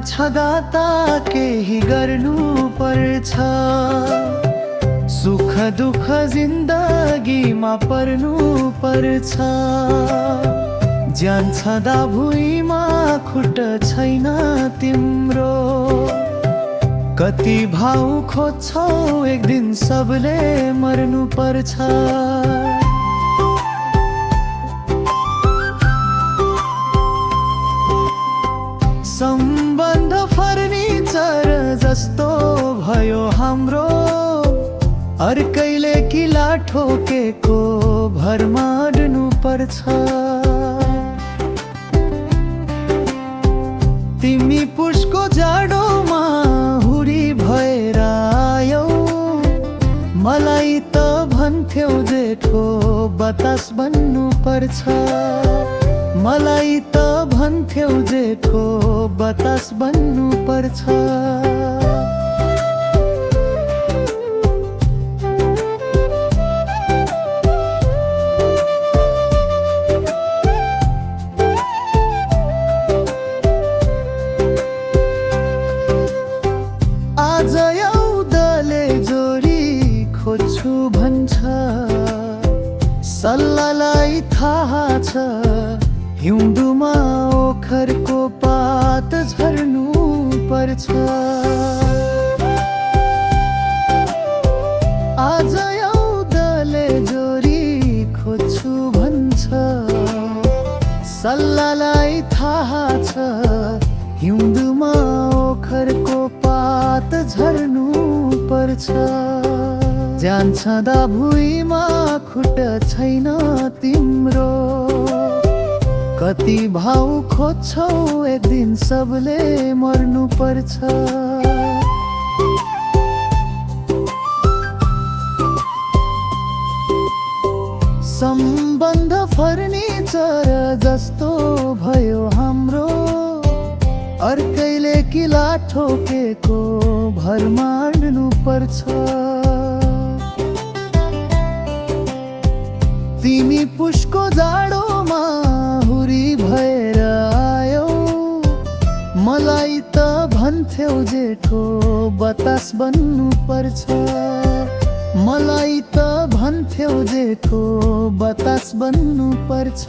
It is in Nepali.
छँदा त केही गर्नु पर्छ। सुख दुःख जिन्दगीमा पर्नु पर्छ। ज्यान छँदा भुइँमा खुट्ट छैन तिम्रो। कति भाउ खोज्छौ एक दिन सबले मर्नु पर्छ। सम्बन्ध फर्निचर जस्तो भयो हाम्रो। अर्कैले किला ठोकेको भरमा अड्नु पर्छ। तिमी पुसको जाडोमा हुरी भएर आयौ। मलाई त भन्थ्यौ जेठो बतास बन्नु पर्छ। मलाई त भन्थ्यौ जेठो बतास बन्नु पर्छ। आज एउटाले जोडी खोज्छु भन्छ। सल्लाहलाई थाहा छ हिउँदुमा ओखरको पात झर्नु पर्छ। आज एउटाले जोडी खोज्छु भन्छ। सल्लाहलाई थाहा छ हिउँदुमा ओखरको पात झर्नु पर्छ। ज्यान छँदा भुइँमा खुट्टा छैन तिम्रो। कति भाउ खोज्छौ एक दिन सबले मर्नु पर्छ। सम्बन्ध फर्निचर जस्तो भयो हाम्रो। अर्कैले किला ठोकेको भरमा अड्नु पर्छ। तिमी पुसको जाडोमा हुरी भएर आयौ। मलाई त भन्थ्यौ जेठो बतास बन्नु पर्छ। मलाई त भन्थ्यौ जेठो बतास बन्नु पर्छ।